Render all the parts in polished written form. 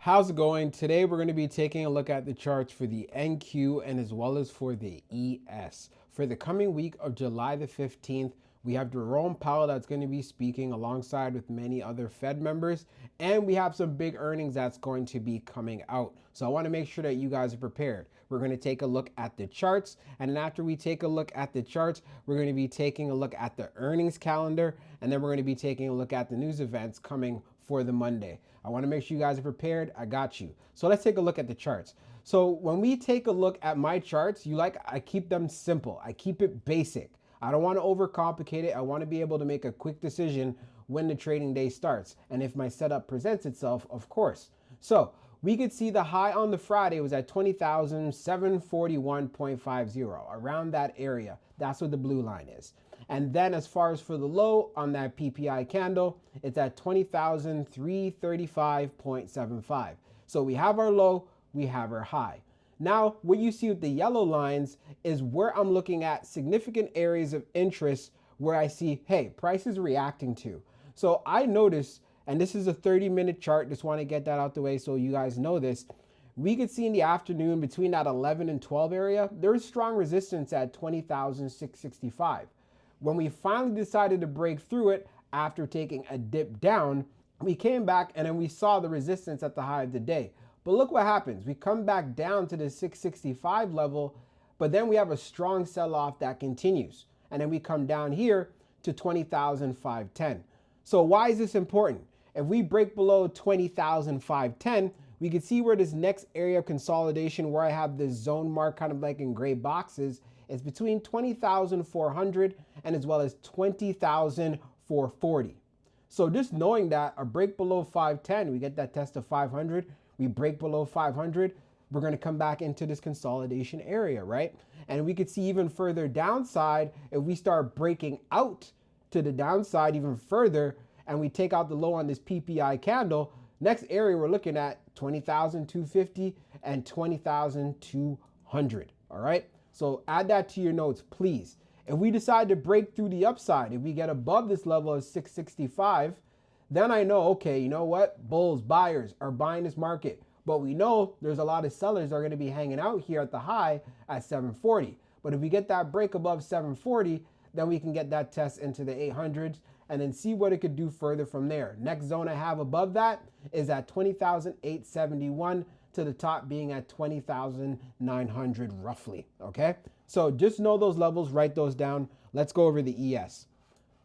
How's it going? Today we're going to be taking a look at the charts for the NQ and as well as for the ES. For the coming week of July the 15th, we have Jerome Powell that's going to be speaking alongside with many other Fed members, and we have some big earnings that's going to be coming out. So I want to make sure that you guys are prepared. We're going to take a look at the charts, and then after we take a look at the charts, we're going to be taking a look at the earnings calendar, and then we're going to be taking a look at the news events coming for the Monday. I want to make sure you guys are prepared. I got you. So let's take a look at the charts. So when we take a look at my charts, I keep them simple. I keep it basic. I don't want to overcomplicate it. I want to be able to make a quick decision when the trading day starts. And if my setup presents itself, of course. So we could see the high on the Friday was at 20,741.50, around that area. That's what the blue line is. And then as far as for the low on that PPI candle, it's at 20,335.75. So we have our low, we have our high. Now, what you see with the yellow lines is where I'm looking at significant areas of interest where I see, hey, price is reacting to. So I noticed, and this is a 30-minute chart, just want to get that out the way so you guys know this. We could see in the afternoon between that 11 and 12 area, there is strong resistance at 20,665. When we finally decided to break through it after taking a dip down, we came back and then we saw the resistance at the high of the day. But look what happens. We come back down to the 665 level, but then we have a strong sell-off that continues. And then we come down here to 20,510. So why is this important? If we break below 20,510, we can see where this next area of consolidation where I have this zone mark kind of like in gray boxes is between 20,400 and as well as 20,440. So just knowing that a break below 510, we get that test of 500, we break below 500, we're going to come back into this consolidation area, right? And we could see even further downside if we start breaking out to the downside even further and we take out the low on this PPI candle. Next area we're looking at 20,250 and 20,200. All right. So add that to your notes, please. If we decide to break through the upside, if we get above this level of 665, then I know, okay, you know what? Bulls, buyers are buying this market. But we know there's a lot of sellers that are going to be hanging out here at the high at 740. But if we get that break above 740, then we can get that test into the 800s and then see what it could do further from there. Next zone I have above that is at 20,871 to the top being at 20,900 roughly, okay? So just know those levels, write those down. Let's go over the ES.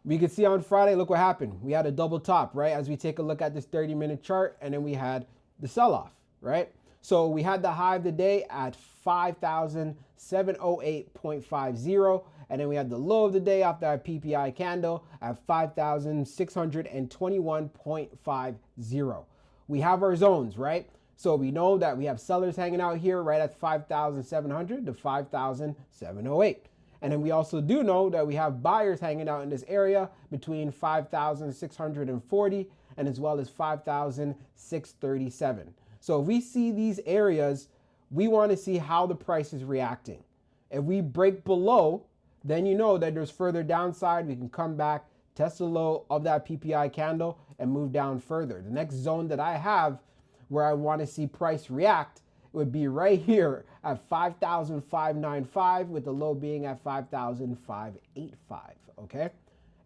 We could see on Friday, look what happened. We had a double top, right? As we take a look at this 30-minute chart, and then we had the sell-off, right? So we had the high of the day at 5,708.50, and then we had the low of the day off that PPI candle at 5,621.50. We have our zones, right? So we know that we have sellers hanging out here right at 5,700 to 5,708. And then we also do know that we have buyers hanging out in this area between 5,640 and as well as 5,637. So if we see these areas, we want to see how the price is reacting. If we break below, then you know that there's further downside. We can come back, test the low of that PPI candle and move down further. The next zone that I have where I want to see price react would be right here at 5,595 with the low being at 5,585, okay?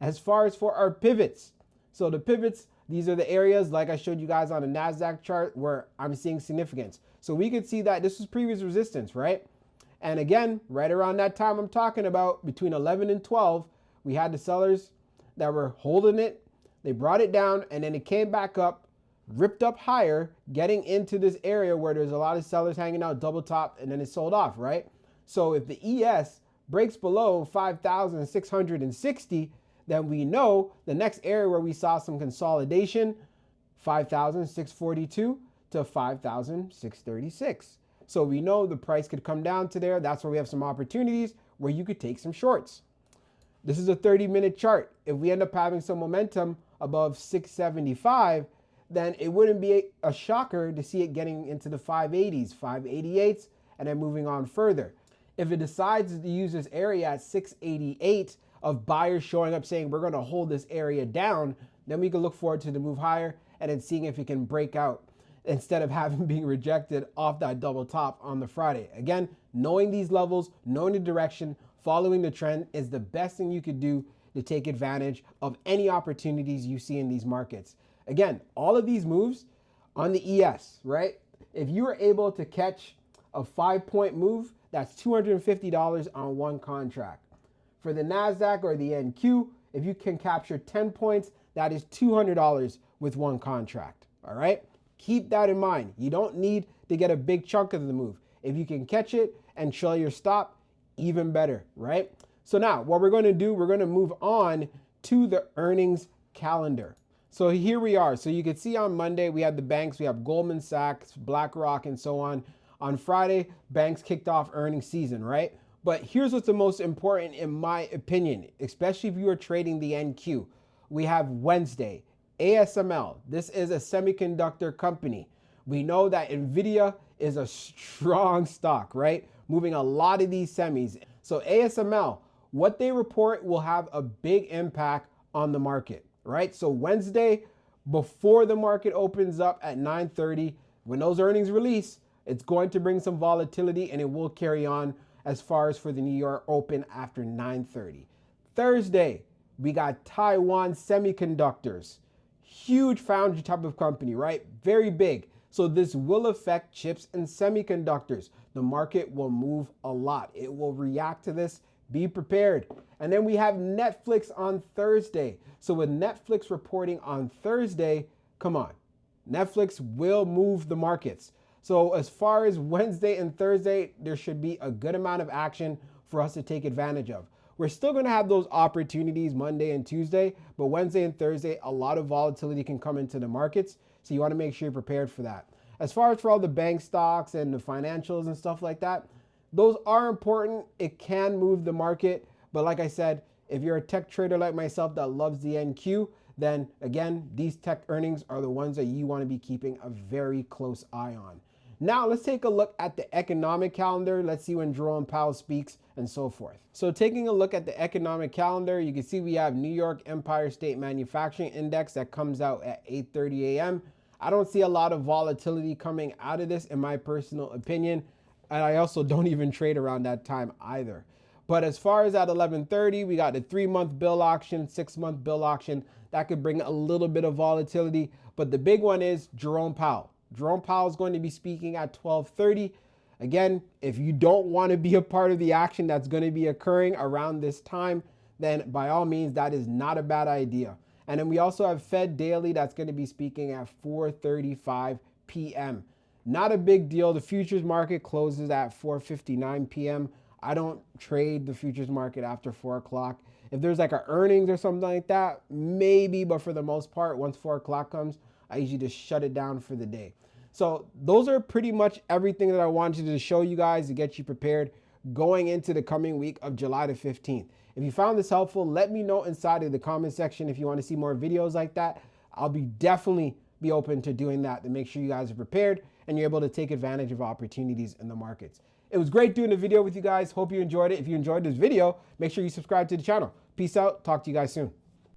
As far as for our pivots, so the pivots, these are the areas like I showed you guys on the Nasdaq chart where I'm seeing significance. So we could see that this was previous resistance, right? And again, right around that time I'm talking about between 11 and 12, we had the sellers that were holding it. They brought it down and then it came back up, ripped up higher, getting into this area where there's a lot of sellers hanging out, double top, and then it sold off, right? So if the ES breaks below 5,660, then we know the next area where we saw some consolidation, 5,642 to 5,636. So we know the price could come down to there. That's where we have some opportunities where you could take some shorts. This is a 30-minute chart. If we end up having some momentum above 675, then it wouldn't be a shocker to see it getting into the 580s, 588s, and then moving on further. If it decides to use this area at 688 of buyers showing up saying we're going to hold this area down, then we can look forward to the move higher and then seeing if it can break out. instead of having being rejected off that double top on the Friday. Again, knowing these levels, knowing the direction, following the trend is the best thing you could do to take advantage of any opportunities you see in these markets. Again, all of these moves on the ES, right? If you were able to catch a 5-point move, that's $250 on one contract. For the Nasdaq or the NQ, if you can capture 10 points, that is $200 with one contract. All right? Keep that in mind. You don't need to get a big chunk of the move. If you can catch it and show your stop, even better, right? So now what we're going to do, we're going to move on to the earnings calendar. So here we are. So you can see on Monday, we had the banks, we have Goldman Sachs, BlackRock, and so on. On Friday, banks kicked off earnings season, right? But here's what's the most important in my opinion, especially if you are trading the NQ. We have Wednesday, ASML. This is a semiconductor company. We know that NVIDIA is a strong stock, right? Moving a lot of these semis. So ASML, what they report will have a big impact on the market, right? So Wednesday, before the market opens up at 9:30, when those earnings release, it's going to bring some volatility and it will carry on as far as for the New York Open after 9:30. Thursday, we got Taiwan Semiconductors. Huge foundry type of company, right? Very big. So this will affect chips and semiconductors. The market will move a lot. It will react to this. Be prepared. And then we have Netflix on Thursday. So with Netflix reporting on Thursday, come on, Netflix will move the markets. So as far as Wednesday and Thursday, there should be a good amount of action for us to take advantage of. We're still going to have those opportunities Monday and Tuesday, but Wednesday and Thursday, a lot of volatility can come into the markets. So you want to make sure you're prepared for that. As far as for all the bank stocks and the financials and stuff like that, those are important. It can move the market. But like I said, if you're a tech trader like myself that loves the NQ, then again, these tech earnings are the ones that you want to be keeping a very close eye on. Now let's take a look at the economic calendar. Let's see when Jerome Powell speaks and so forth. So taking a look at the economic calendar, you can see we have New York Empire State Manufacturing Index that comes out at 8:30 a.m. I don't see a lot of volatility coming out of this in my personal opinion. And I also don't even trade around that time either. But as far as at 11:30, we got the 3-month bill auction, 6-month bill auction. That could bring a little bit of volatility. But the big one is Jerome Powell. Jerome Powell is going to be speaking at 12:30. Again, if you don't want to be a part of the action that's going to be occurring around this time, then by all means, that is not a bad idea. And then we also have Fed Daily that's going to be speaking at 4:35 p.m. Not a big deal. The futures market closes at 4:59 p.m. I don't trade the futures market after 4 o'clock. If there's like a earnings or something like that, maybe, but for the most part, once 4 o'clock comes, I usually just shut it down for the day. So those are pretty much everything that I wanted to show you guys to get you prepared going into the coming week of July the 15th. If you found this helpful, let me know inside of the comment section if you want to see more videos like that. I'll definitely be open to doing that to make sure you guys are prepared and you're able to take advantage of opportunities in the markets. It was great doing the video with you guys. Hope you enjoyed it. If you enjoyed this video, make sure you subscribe to the channel. Peace out. Talk to you guys soon.